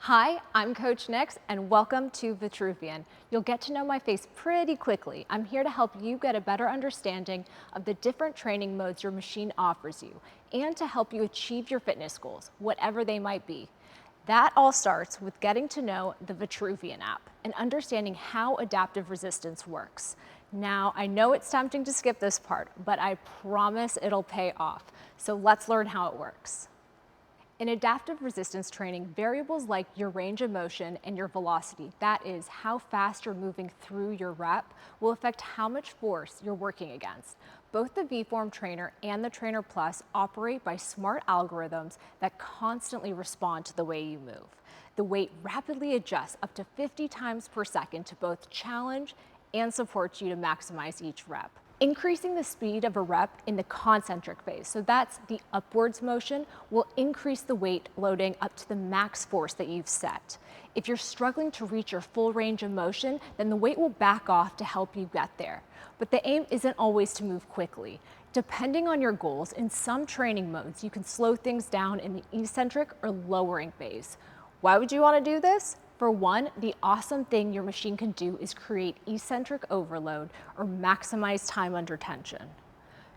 Hi, I'm Coach Nix, and welcome to Vitruvian. You'll get to know my face pretty quickly. I'm here to help you get a better understanding of the different training modes your machine offers you, and to help you achieve your fitness goals, whatever they might be. That all starts with getting to know the Vitruvian app and understanding how adaptive resistance works. Now, I know it's tempting to skip this part, but I promise it'll pay off. So let's learn how it works. In adaptive resistance training, variables like your range of motion and your velocity, that is, how fast you're moving through your rep, will affect how much force you're working against. Both the V-Form Trainer and the Trainer Plus operate by smart algorithms that constantly respond to the way you move. The weight rapidly adjusts up to 50 times per second to both challenge and support you to maximize each rep. Increasing the speed of a rep in the concentric phase, so that's the upwards motion, will increase the weight loading up to the max force that you've set. If you're struggling to reach your full range of motion, then the weight will back off to help you get there. But the aim isn't always to move quickly. Depending on your goals, in some training modes, you can slow things down in the eccentric or lowering phase. Why would you want to do this? For one, the awesome thing your machine can do is create eccentric overload or maximize time under tension.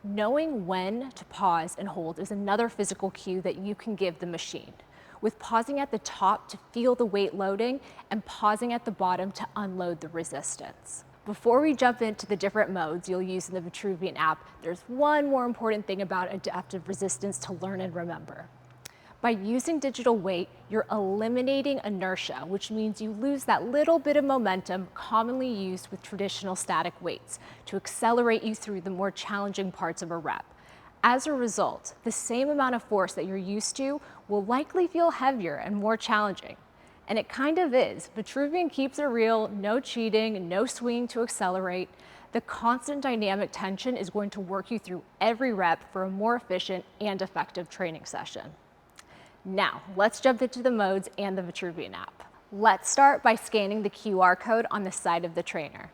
Knowing when to pause and hold is another physical cue that you can give the machine, with pausing at the top to feel the weight loading and pausing at the bottom to unload the resistance. Before we jump into the different modes you'll use in the Vitruvian app, there's one more important thing about adaptive resistance to learn and remember. By using digital weight, you're eliminating inertia, which means you lose that little bit of momentum commonly used with traditional static weights to accelerate you through the more challenging parts of a rep. As a result, the same amount of force that you're used to will likely feel heavier and more challenging. And it kind of is. Vitruvian keeps it real, no cheating, no swinging to accelerate. The constant dynamic tension is going to work you through every rep for a more efficient and effective training session. Now, let's jump into the modes and the Vitruvian app. Let's start by scanning the QR code on the side of the trainer.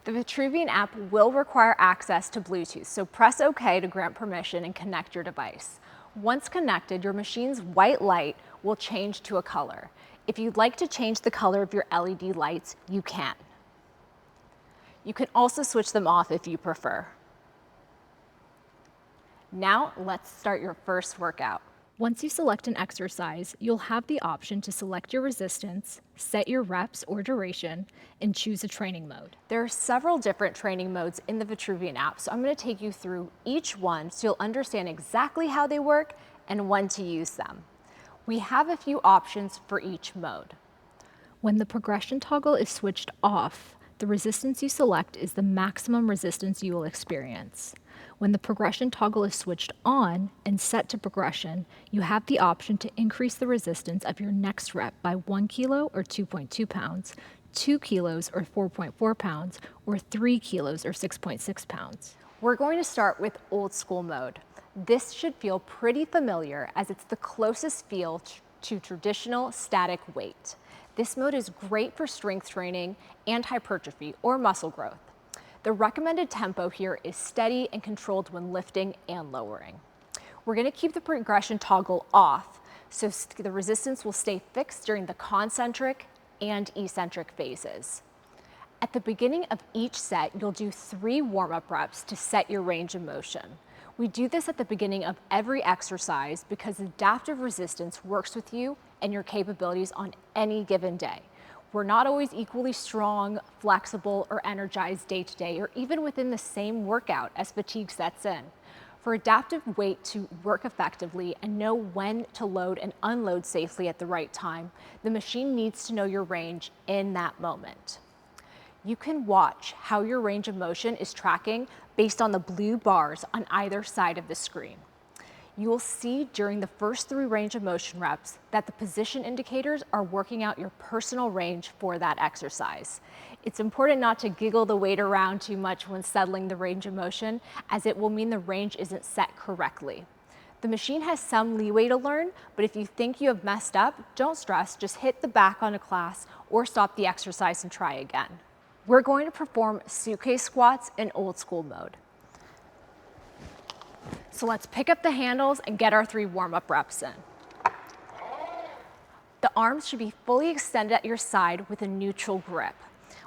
The Vitruvian app will require access to Bluetooth, so press OK to grant permission and connect your device. Once connected, your machine's white light will change to a color. If you'd like to change the color of your LED lights, you can. You can also switch them off if you prefer. Now, let's start your first workout. Once you select an exercise, you'll have the option to select your resistance, set your reps or duration, and choose a training mode. There are several different training modes in the Vitruvian app, so I'm going to take you through each one so you'll understand exactly how they work and when to use them. We have a few options for each mode. When the progression toggle is switched off, the resistance you select is the maximum resistance you will experience. When the progression toggle is switched on and set to progression, you have the option to increase the resistance of your next rep by 1 kilo or 2.2 pounds, 2 kilos or 4.4 pounds, or 3 kilos or 6.6 pounds. We're going to start with old school mode. This should feel pretty familiar as it's the closest feel to traditional static weight. This mode is great for strength training and hypertrophy or muscle growth. The recommended tempo here is steady and controlled when lifting and lowering. We're going to keep the progression toggle off, so the resistance will stay fixed during the concentric and eccentric phases. At the beginning of each set, you'll do 3 warm-up reps to set your range of motion. We do this at the beginning of every exercise because adaptive resistance works with you and your capabilities on any given day. We're not always equally strong, flexible, or energized day to day, or even within the same workout as fatigue sets in. For adaptive weight to work effectively and know when to load and unload safely at the right time, the machine needs to know your range in that moment. You can watch how your range of motion is tracking based on the blue bars on either side of the screen. You will see during the first 3 range of motion reps that the position indicators are working out your personal range for that exercise. It's important not to giggle the weight around too much when settling the range of motion, as it will mean the range isn't set correctly. The machine has some leeway to learn, but if you think you have messed up, don't stress, just hit the back on a class or stop the exercise and try again. We're going to perform suitcase squats in old school mode. So let's pick up the handles and get our 3 warm-up reps in. The arms should be fully extended at your side with a neutral grip.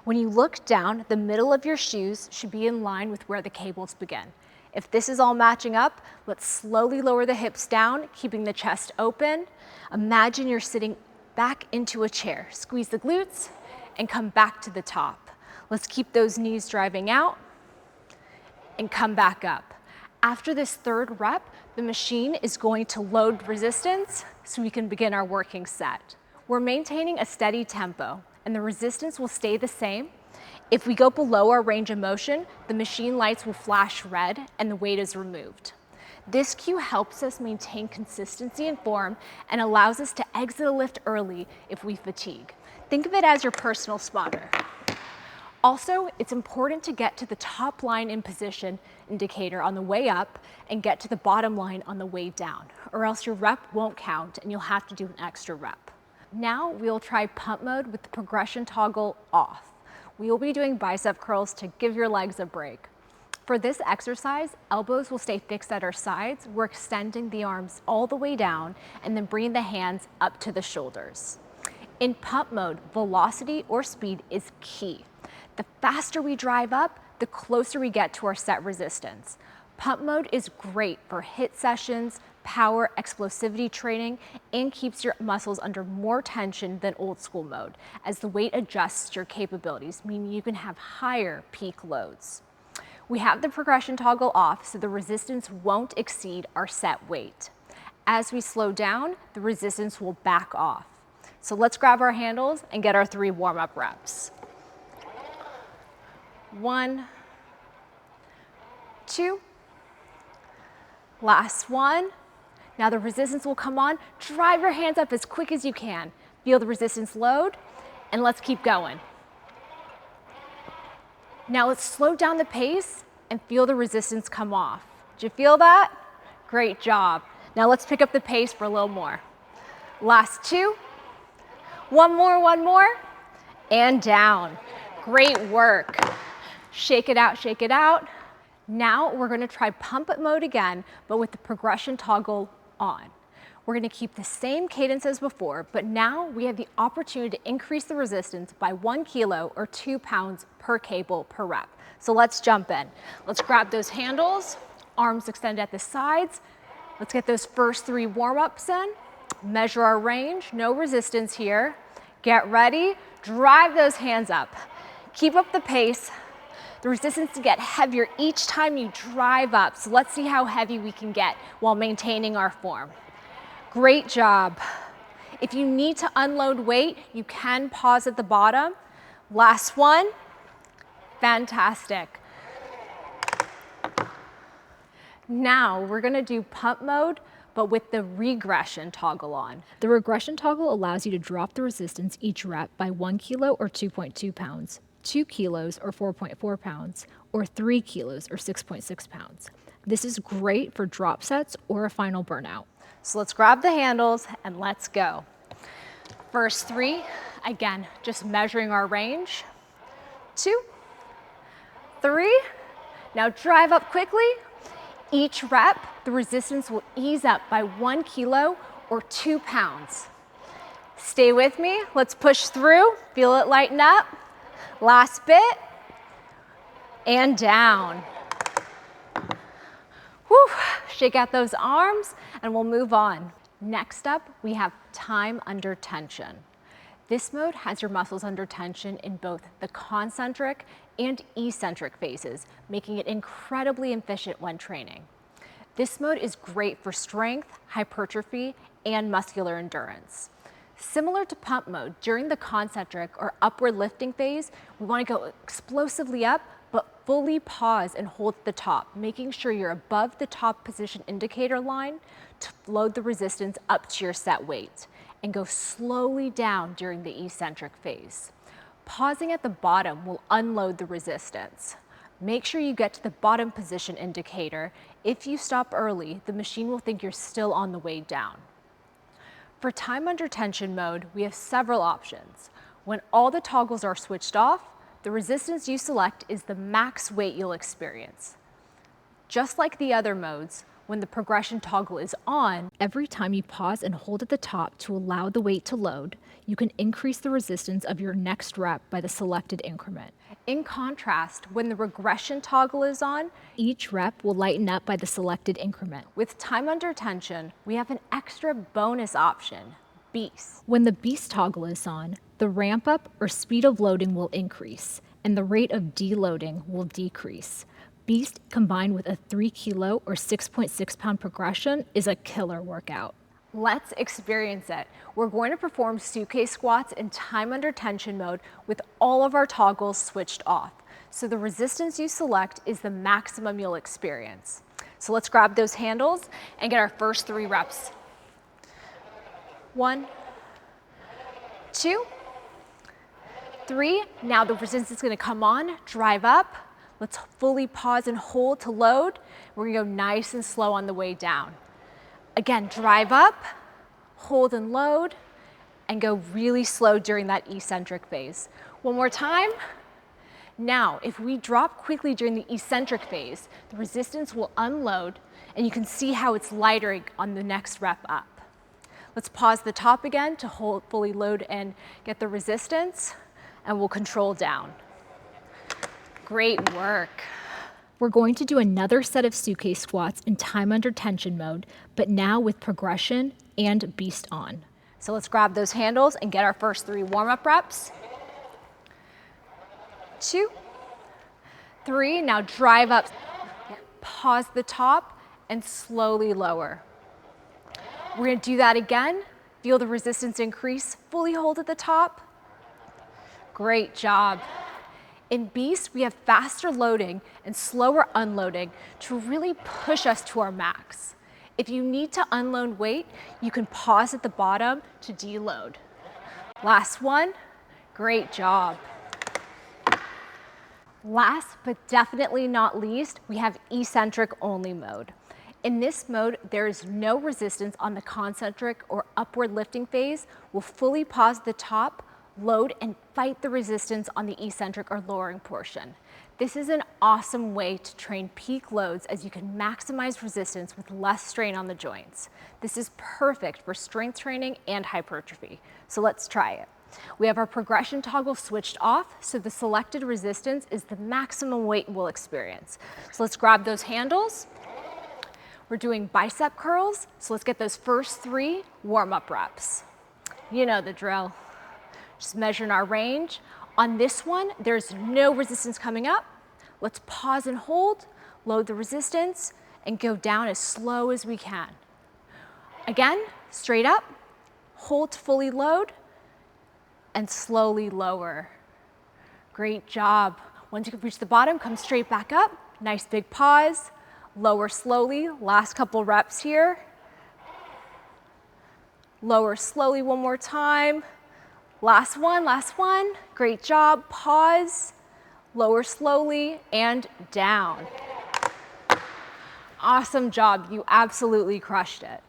When you look down, the middle of your shoes should be in line with where the cables begin. If this is all matching up, let's slowly lower the hips down, keeping the chest open. Imagine you're sitting back into a chair. Squeeze the glutes and come back to the top. Let's keep those knees driving out and come back up. After this third rep, the machine is going to load resistance so we can begin our working set. We're maintaining a steady tempo and the resistance will stay the same. If we go below our range of motion, the machine lights will flash red and the weight is removed. This cue helps us maintain consistency in form and allows us to exit a lift early if we fatigue. Think of it as your personal spotter. Also, it's important to get to the top line in position indicator on the way up and get to the bottom line on the way down, or else your rep won't count and you'll have to do an extra rep. Now we'll try pump mode with the progression toggle off. We will be doing bicep curls to give your legs a break. For this exercise, elbows will stay fixed at our sides. We're extending the arms all the way down and then bringing the hands up to the shoulders. In pump mode, velocity or speed is key. The faster we drive up, the closer we get to our set resistance. Pump mode is great for HIIT sessions, power, explosivity training, and keeps your muscles under more tension than old school mode, as the weight adjusts your capabilities, meaning you can have higher peak loads. We have the progression toggle off so the resistance won't exceed our set weight. As we slow down, the resistance will back off. So let's grab our handles and get our 3 warm-up reps. 1, 2, last one. Now the resistance will come on. Drive your hands up as quick as you can. Feel the resistance load, and let's keep going. Now let's slow down the pace and feel the resistance come off. Did you feel that? Great job. Now let's pick up the pace for a little more. Last 2. One more, and down. Great work. Shake it out, shake it out. Now we're gonna try pump mode again, but with the progression toggle on. We're gonna keep the same cadence as before, but now we have the opportunity to increase the resistance by 1 kilo or 2 pounds per cable per rep. So let's jump in. Let's grab those handles, arms extended at the sides. Let's get those first 3 warm-ups in. Measure our range, no resistance here. Get ready, drive those hands up. Keep up the pace. The resistance to get heavier each time you drive up. So let's see how heavy we can get while maintaining our form. Great job. If you need to unload weight, you can pause at the bottom. Last one. Fantastic. Now we're gonna do pump mode, but with the regression toggle on. The regression toggle allows you to drop the resistance each rep by 1 kilo or 2.2 pounds. 2 kilos or 4.4 pounds, or 3 kilos or 6.6 pounds. This is great for drop sets or a final burnout. So let's grab the handles and let's go. First 3, again, just measuring our range. 2, 3, now drive up quickly. Each rep, the resistance will ease up by 1 kilo or 2 pounds. Stay with me, let's push through, feel it lighten up. Last bit, and down. Whew. Shake out those arms, and we'll move on. Next up, we have time under tension. This mode has your muscles under tension in both the concentric and eccentric phases, making it incredibly efficient when training. This mode is great for strength, hypertrophy, and muscular endurance. Similar to pump mode, during the concentric or upward lifting phase, we want to go explosively up, but fully pause and hold at the top, making sure you're above the top position indicator line to load the resistance up to your set weight, and go slowly down during the eccentric phase. Pausing at the bottom will unload the resistance. Make sure you get to the bottom position indicator. If you stop early, the machine will think you're still on the way down. For time under tension mode, we have several options. When all the toggles are switched off, the resistance you select is the max weight you'll experience. Just like the other modes, when the progression toggle is on, every time you pause and hold at the top to allow the weight to load, you can increase the resistance of your next rep by the selected increment. In contrast, when the regression toggle is on, each rep will lighten up by the selected increment. With time under tension, we have an extra bonus option, Beast. When the Beast toggle is on, the ramp up or speed of loading will increase, and the rate of deloading will decrease. Beast combined with a 3 kilo or 6.6 pound progression is a killer workout. Let's experience it. We're going to perform suitcase squats in time under tension mode with all of our toggles switched off. So the resistance you select is the maximum you'll experience. So let's grab those handles and get our first 3 reps. 1, 2, 3. Now the resistance is gonna come on, drive up. Let's fully pause and hold to load. We're gonna go nice and slow on the way down. Again, drive up, hold and load, and go really slow during that eccentric phase. One more time. Now, if we drop quickly during the eccentric phase, the resistance will unload, and you can see how it's lighter on the next rep up. Let's pause the top again to hold, fully load and get the resistance, and we'll control down. Great work. We're going to do another set of suitcase squats in time under tension mode, but now with progression and Beast on. So let's grab those handles and get our first 3 warm-up reps. 2, 3, now drive up. Pause the top and slowly lower. We're gonna do that again. Feel the resistance increase, fully hold at the top. Great job. In Beast, we have faster loading and slower unloading to really push us to our max. If you need to unload weight, you can pause at the bottom to deload. Last one, great job. Last but definitely not least, we have eccentric only mode. In this mode, there is no resistance on the concentric or upward lifting phase. We'll fully pause the top, load, and fight the resistance on the eccentric or lowering portion. This is an awesome way to train peak loads as you can maximize resistance with less strain on the joints. This is perfect for strength training and hypertrophy. So let's try it. We have our progression toggle switched off, so the selected resistance is the maximum weight we'll experience. So let's grab those handles. We're doing bicep curls, so let's get those first 3 warm-up reps. You know the drill. Just measuring our range. On this one, there's no resistance coming up. Let's pause and hold, load the resistance, and go down as slow as we can. Again, straight up, hold to fully load, and slowly lower. Great job. Once you reach the bottom, come straight back up. Nice big pause. Lower slowly, last couple reps here. Lower slowly one more time. Last one, great job. Pause, lower slowly, and down. Awesome job, you absolutely crushed it.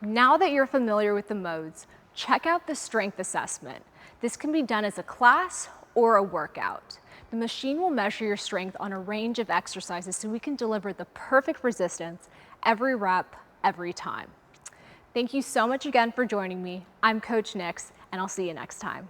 Now that you're familiar with the modes, check out the strength assessment. This can be done as a class or a workout. The machine will measure your strength on a range of exercises so we can deliver the perfect resistance every rep, every time. Thank you so much again for joining me. I'm Coach Nix, and I'll see you next time.